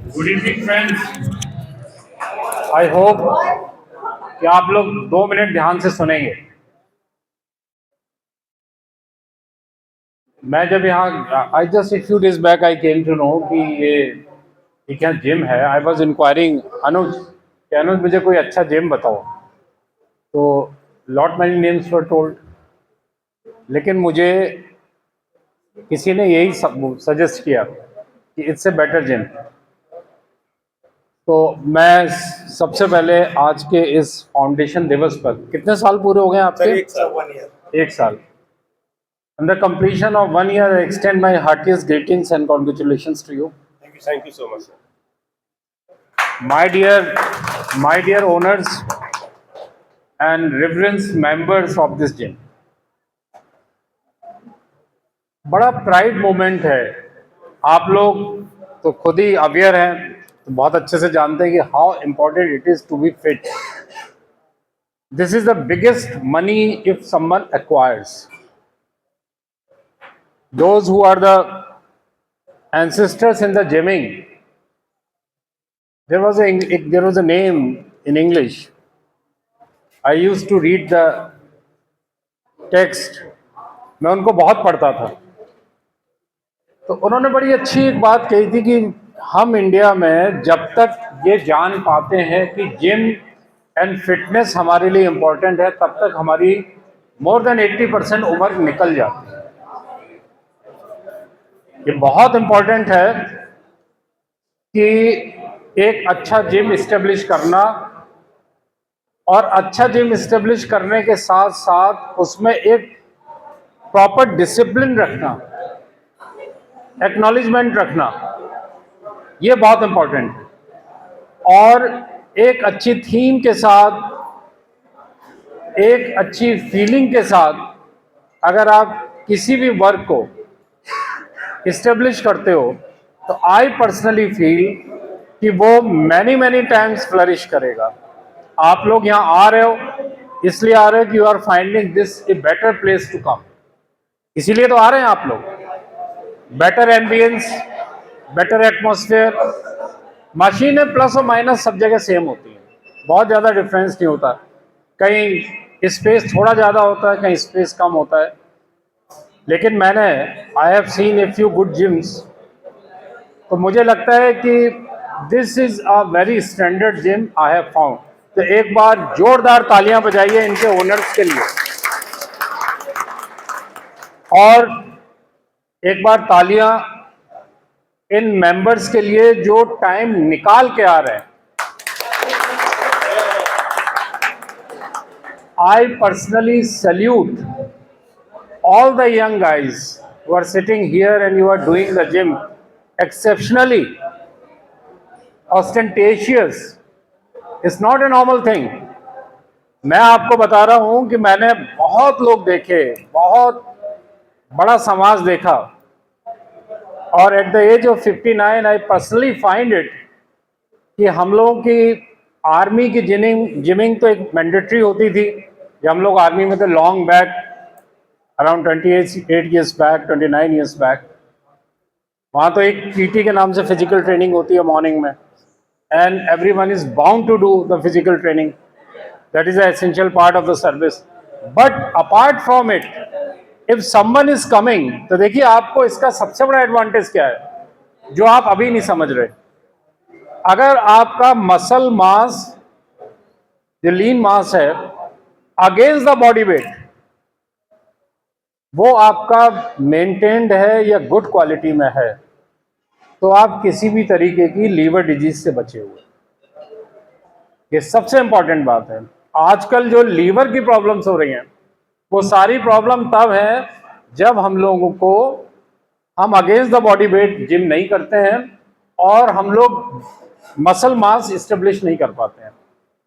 Good evening friends. I hope कि आप लोग 2 मिनट ध्यान से सुनेंगे। मैं जब यहाँ आई just a few days back I came to know कि ये क्या जिम है। आई वॉज इंक्वायरिंग अनुज कि अनुज मुझे कोई अच्छा जिम बताओ। तो lot many names were told, लेकिन मुझे किसी ने यही सजेस्ट किया कि इट्स ए बेटर जिम। तो मैं सबसे पहले आज के इस फाउंडेशन दिवस पर, कितने साल पूरे हो गए आपके? एक साल 1 ईयर। 1 साल। On the completion of 1 year, I extend my heartiest greetings and congratulations to you. Thank you so much, sir. My dear owners and reverence members of this gym. बड़ा प्राइड मोमेंट है। आप लोग तो खुद ही aware हैं, तो बहुत अच्छे से जानते हैं कि how important it is to be fit. This is the biggest money if someone acquires. Those who are the ancestors in the gymming, there was a name in English. I used to read the text. मैं उनको बहुत पढ़ता था। तो उन्होंने बड़ी अच्छी एक बात कही थी कि हम इंडिया में जब तक ये जान पाते हैं कि जिम एंड फिटनेस हमारे लिए इम्पोर्टेंट है, तब तक हमारी मोर देन 80% उम्र निकल जाती है। ये बहुत इम्पोर्टेंट है कि एक अच्छा जिम इस्टेब्लिश करना, और अच्छा जिम इस्टेब्लिश करने के साथ साथ उसमें एक प्रॉपर डिसिप्लिन रखना, एक्नॉलेजमेंट रखना, ये बहुत इम्पोर्टेंट है। और एक अच्छी थीम के साथ, एक अच्छी फीलिंग के साथ अगर आप किसी भी वर्क को इस्टेब्लिश करते हो, तो आई पर्सनली फील कि वो मैनी टाइम्स फ्लरिश करेगा। आप लोग यहाँ आ रहे हो, इसलिए आ रहे हो कि you are finding this a better place to come, इसीलिए तो आ रहे हैं आप लोग। Better ambience, better atmosphere. मशीनें प्लस और माइनस सब जगह सेम होती हैं, बहुत ज़्यादा डिफरेंस नहीं होता। कहीं स्पेस थोड़ा ज़्यादा होता है, कहीं स्पेस कम होता है। लेकिन I have seen a few good gyms, तो मुझे लगता है कि this is a very standard gym I have found. तो एक बार जोरदार तालियां बजाइए इनके ओनर्स के लिए, और एक बार तालियां इन मेंबर्स के लिए जो टाइम निकाल के आ रहे हैं। I personally salute all the young guys who are sitting here and you are doing the gym exceptionally ostentatious. It's not a normal thing. मैं आपको बता रहा हूं कि मैंने बहुत लोग देखे, बहुत बड़ा समाज देखा, और at the age of 59 I personally find it कि हम लोगों की आर्मी की जिमिंग तो एक मैंडेटरी होती थी। जब हम लोग आर्मी में थे long back, around 28 years back, 29 years back, वहाँ तो एक पीटी के नाम से फिजिकल ट्रेनिंग होती है मॉर्निंग में, and everyone is bound to do the physical training. That is the essential part of the service. But apart from it, if someone is coming, तो देखिए आपको इसका सबसे बड़ा एडवांटेज क्या है जो आप अभी नहीं समझ रहे। अगर आपका मसल मास, जो लीन मास है, अगेंस्ट द बॉडी वेट, वो आपका मेंटेन्ड है या गुड क्वालिटी में है, तो आप किसी भी तरीके की लीवर डिजीज से बचे हुए। ये सबसे इंपॉर्टेंट बात है। आजकल जो लीवर की प्रॉब्लम्स हो रही हैं, वो सारी प्रॉब्लम तब है जब हम against the body weight gym नहीं करते हैं, और हम लोग मसल मास इस्टेब्लिश नहीं कर पाते हैं।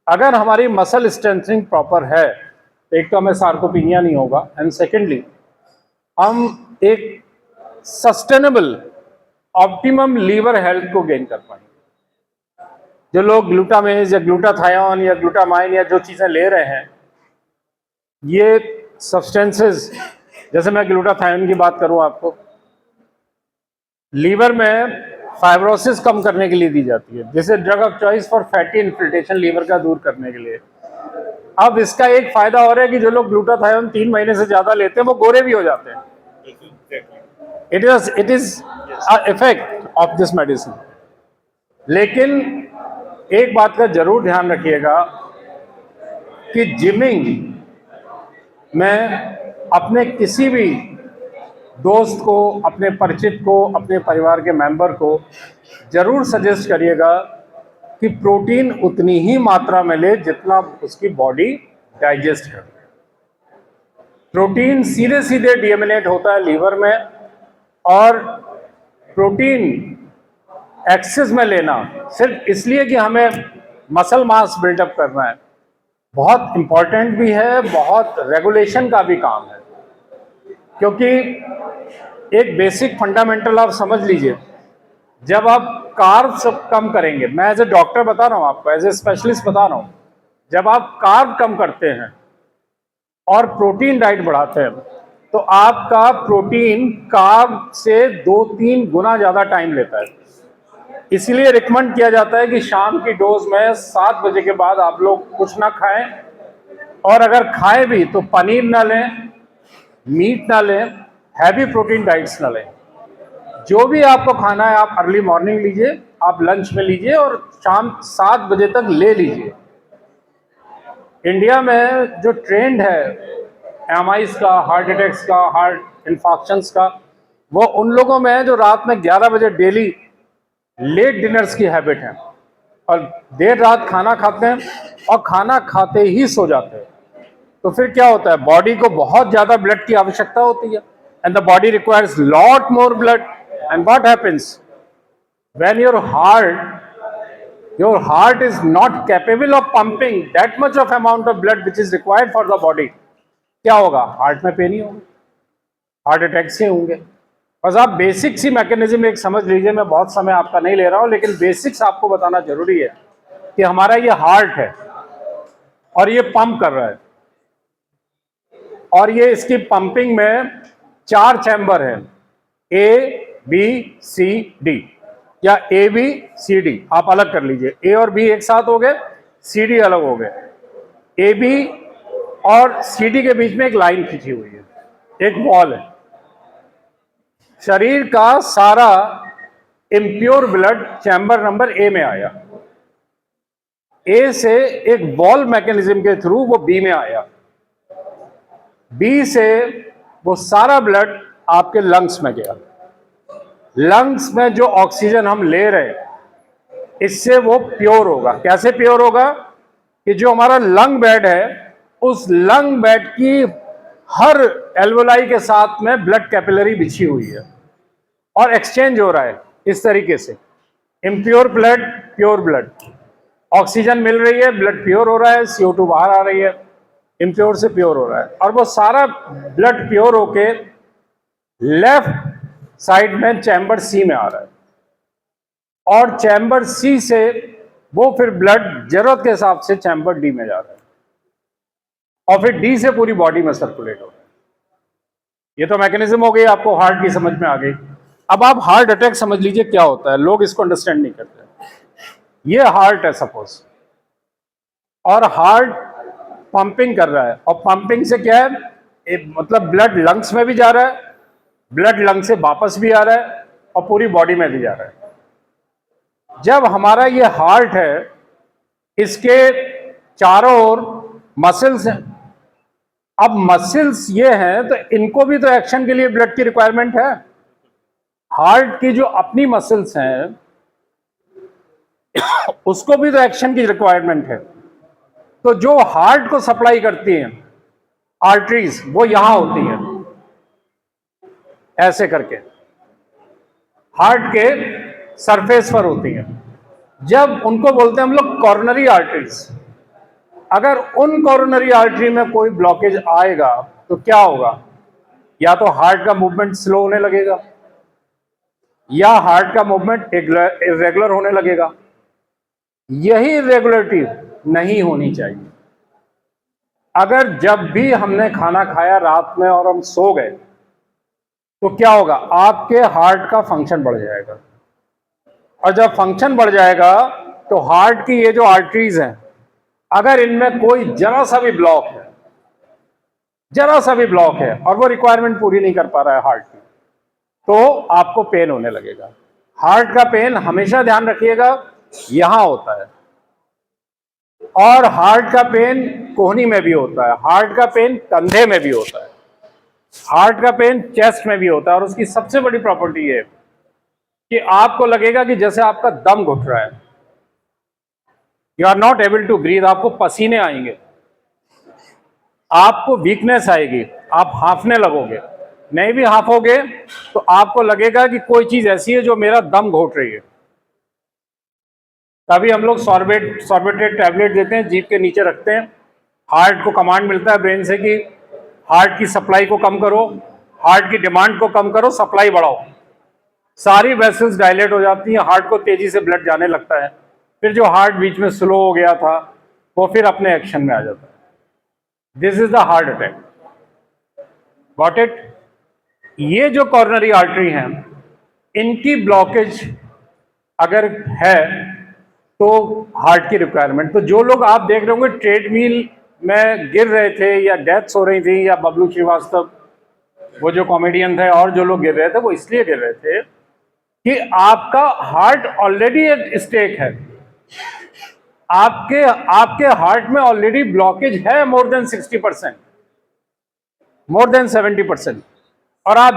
अगर हमारी मसल स्ट्रेंथनिंग प्रॉपर है, तो एक तो हमें सार्कोपीनिया नहीं होगा, एंड सेकेंडली हम एक सस्टेनेबल ऑप्टिमम लीवर हेल्थ को गेन कर पाएंगे। जो लोग ग्लूटामेज या ग्लूटाथायोन या ग्लूटामाइन या जो चीज़ें ले रहे हैं, ये सब्सटेंसेस, जैसे मैं ग्लूटाथायोन की बात करूं आपको, लीवर में फाइब्रोसिस कम करने के लिए दी जाती है, जैसे drug of choice for fatty infiltration, liver का दूर करने के लिए। अब इसका एक फायदा और है कि जो लोग ग्लूटाथायोन 3 महीने से ज्यादा लेते हैं वो गोरे भी हो जाते हैं। It is effect of this medicine. लेकिन एक बात का जरूर ध्यान रखिएगा कि जिमिंग में अपने किसी भी दोस्त को, अपने परिचित को, अपने परिवार के मेंबर को जरूर सजेस्ट करिएगा कि प्रोटीन उतनी ही मात्रा में ले जितना उसकी बॉडी डाइजेस्ट कर। प्रोटीन सीधे सीधे डिएमिनेट होता है लीवर में, और प्रोटीन एक्सेस में लेना सिर्फ इसलिए कि हमें मसल मास बिल्डअप करना है, बहुत इंपॉर्टेंट भी है, बहुत रेगुलेशन का भी काम है। क्योंकि एक बेसिक फंडामेंटल आप समझ लीजिए, जब आप कार्ब्स कम करेंगे, मैं एज ए डॉक्टर बता रहा हूँ आपको, एज ए स्पेशलिस्ट बता रहा हूँ, जब आप कार्ब कम करते हैं और प्रोटीन डाइट बढ़ाते हैं तो आपका प्रोटीन कार्ब से 2-3 गुना ज़्यादा टाइम लेता है। इसलिए रिकमेंड किया जाता है कि शाम की डोज में 7 बजे के बाद आप लोग कुछ ना खाएं, और अगर खाएं भी तो पनीर ना लें, मीट ना लें, हैवी प्रोटीन डाइट्स ना लें। जो भी आपको खाना है आप अर्ली मॉर्निंग लीजिए, आप लंच में लीजिए, और शाम 7 बजे तक ले लीजिए। इंडिया में जो ट्रेंड है एमआईज का, हार्ट अटैक्स का, हार्ट इन्फॉक्शंस का, वो उन लोगों में है जो रात में 11 बजे डेली लेट डिनर्स की हैबिट है और देर रात खाना खाते हैं और खाना खाते ही सो जाते हैं। तो फिर क्या होता है, बॉडी को बहुत ज़्यादा ब्लड की आवश्यकता होती है, and the body requires lot more blood, and what happens when your heart is not capable of pumping that much of amount of blood which is required for the body, क्या होगा, heart में pen ही होगा, heart attack से होंगे। बस आप basic सी mechanism एक समझ लीजिए, मैं बहुत समय आपका नहीं ले रहा हूं, लेकिन बेसिक्स आपको बताना जरूरी है कि हमारा ये हार्ट है और ये पंप कर रहा है, और ये इसकी पंपिंग में 4 चैम्बर है, ए बी सी डी, या ए बी सी डी आप अलग कर लीजिए, ए और बी एक साथ हो गए, सी डी अलग हो गए। ए बी और सी डी के बीच में एक लाइन खींची हुई है, एक वॉल है। शरीर का सारा impure blood chamber number A में आया, ए से एक वॉल मैकेनिज्म के थ्रू वो बी में आया, बी से वो सारा ब्लड आपके लंग्स में गया। लंग्स में जो ऑक्सीजन हम ले रहे हैं इससे वो प्योर होगा। कैसे प्योर होगा कि जो हमारा लंग बेड है उस लंग बेड की हर एल्वोलाई के साथ में ब्लड कैपिलरी बिछी हुई है और एक्सचेंज हो रहा है इस तरीके से, impure blood pure blood, oxygen मिल रही है, ब्लड प्योर हो रहा है, CO2 बाहर आ रही है, इम्प्योर से प्योर हो रहा है, और वो सारा ब्लड प्योर होके लेफ्ट साइड में चैम्बर सी में आ रहा है, और चैम्बर सी से वो फिर ब्लड जरूरत के हिसाब से चैम्बर डी में जा रहा है, और फिर डी से पूरी बॉडी में सर्कुलेट हो रहा है। ये तो मैकेनिज्म हो गई, आपको हार्ट की समझ में आ गई। अब आप हार्ट अटैक समझ लीजिए क्या होता है, लोग इसको अंडरस्टैंड नहीं करते। ये हार्ट है सपोज, और हार्ट पंपिंग कर रहा है, और पंपिंग से क्या है, मतलब ब्लड लंग्स में भी जा रहा है, ब्लड लंग से वापस भी आ रहा है, और पूरी बॉडी में भी जा रहा है। जब हमारा ये हार्ट है, इसके चारों ओर मसल्स हैं। अब मसल्स ये हैं तो इनको भी तो एक्शन के लिए ब्लड की रिक्वायरमेंट है। हार्ट की जो अपनी मसल्स हैं उसको भी तो एक्शन की रिक्वायरमेंट है। तो जो हार्ट को सप्लाई करती हैं आर्टरीज, वो यहां होती हैं ऐसे करके, हार्ट के सरफेस पर होती हैं। जब उनको बोलते हैं हम लोग कॉर्नरी आर्टरीज। अगर उन कॉर्नरी आर्टरी में कोई ब्लॉकेज आएगा तो क्या होगा, या तो हार्ट का मूवमेंट स्लो होने लगेगा, या हार्ट का मूवमेंट इरेगुलर होने लगेगा। यही इरेगुलरिटी नहीं होनी चाहिए। अगर जब भी हमने खाना खाया रात में और हम सो गए तो क्या होगा, आपके हार्ट का फंक्शन बढ़ जाएगा। और जब फंक्शन बढ़ जाएगा तो हार्ट की ये जो आर्टरीज हैं, अगर इनमें कोई जरा सा भी ब्लॉक है, जरा सा भी ब्लॉक है और वो रिक्वायरमेंट पूरी नहीं कर पा रहा है हार्ट की, तो आपको पेन होने लगेगा। हार्ट का पेन हमेशा ध्यान रखिएगा यहां होता है, और हार्ट का पेन कोहनी में भी होता है, हार्ट का पेन कंधे में भी होता है, हार्ट का पेन चेस्ट में भी होता है। और उसकी सबसे बड़ी प्रॉपर्टी है कि आपको लगेगा कि जैसे आपका दम घुट रहा है, you are not able to breathe, आपको पसीने आएंगे, आपको वीकनेस आएगी, आप हांफने लगोगे। नहीं भी हांफोगे तो आपको लगेगा कि कोई चीज ऐसी है जो मेरा दम घोट रही है। तभी हम लोग सॉर्बेटेड टैबलेट देते हैं, जीभ के नीचे रखते हैं। हार्ट को कमांड मिलता है ब्रेन से कि हार्ट की सप्लाई को कम करो, हार्ट की डिमांड को कम करो, सप्लाई बढ़ाओ। सारी वेसल्स डायलेट हो जाती हैं, हार्ट को तेजी से ब्लड जाने लगता है। फिर जो हार्ट बीच में स्लो हो गया था वो फिर अपने एक्शन में आ जाता है। This is the heart attack. Got it? ये जो कॉर्नरी आर्टरी हैं, इनकी ब्लॉकेज अगर है तो हार्ट की रिक्वायरमेंट, तो जो लोग आप देख रहे होंगे ट्रेडमिल में गिर रहे थे या डेथ्स हो रही थी, या बबलू श्रीवास्तव वो जो कॉमेडियन थे और जो लोग गिर रहे थे, वो इसलिए गिर रहे थे कि आपका हार्ट ऑलरेडी एक स्टेक है, आपके हार्ट में ऑलरेडी ब्लॉकेज है मोर देन 60%, मोर देन 70%, और आप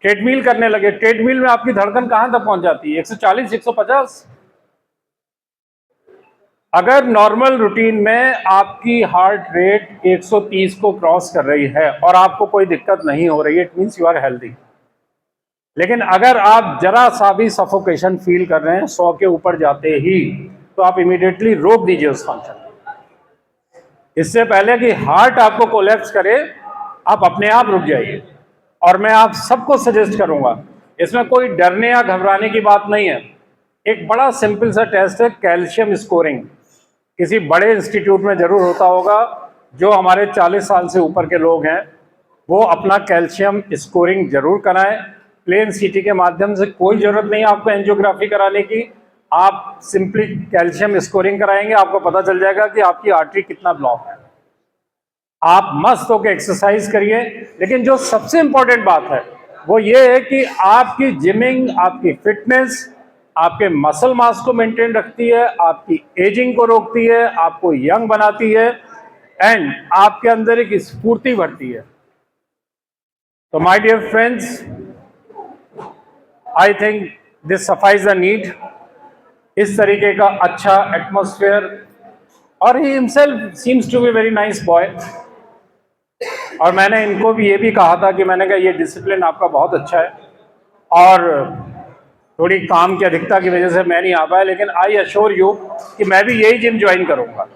ट्रेडमिल करने लगे। ट्रेडमिल में आपकी धड़कन कहां तक पहुंच जाती है? 140, 150। अगर नॉर्मल रूटीन में आपकी हार्ट रेट 130 को क्रॉस कर रही है और आपको कोई दिक्कत नहीं हो रही है, it means you are healthy. लेकिन अगर आप जरा सा भी सफोकेशन फील कर रहे हैं 100 के ऊपर जाते ही, तो आप इमीडिएटली रोक दीजिए उस फंक्शन। इससे पहले कि हार्ट आपको कोलैप्स करे, आप अपने आप रुक जाइए। और मैं आप सबको सजेस्ट करूंगा, इसमें कोई डरने या घबराने की बात नहीं है। एक बड़ा सिंपल सा टेस्ट है, कैल्शियम स्कोरिंग। किसी बड़े इंस्टीट्यूट में जरूर होता होगा। जो हमारे 40 साल से ऊपर के लोग हैं वो अपना कैल्शियम स्कोरिंग जरूर कराएं। प्लेन सीटी के माध्यम से कोई जरूरत नहीं है आपको एंजियोग्राफी कराने की। आप सिंपली कैल्शियम स्कोरिंग कराएंगे, आपको पता चल जाएगा कि आपकी आर्टरी कितना ब्लॉक है। आप मस्त होकर एक्सरसाइज करिए। लेकिन जो सबसे इंपॉर्टेंट बात है वो ये है कि आपकी जिमिंग, आपकी फिटनेस आपके मसल मास को मेंटेन रखती है, आपकी एजिंग को रोकती है, आपको यंग बनाती है, एंड आपके अंदर एक स्फूर्ति भरती है। तो my dear friends, I think this suffices the need. इस तरीके का अच्छा एटमॉस्फेयर, और ही himself seems to be very nice boy. और मैंने इनको भी ये भी कहा था कि मैंने कहा ये डिसिप्लिन आपका बहुत अच्छा है, और थोड़ी काम की अधिकता की वजह से मैं नहीं आ पाया, लेकिन आई अश्योर यू कि मैं भी यही जिम ज्वाइन करूंगा।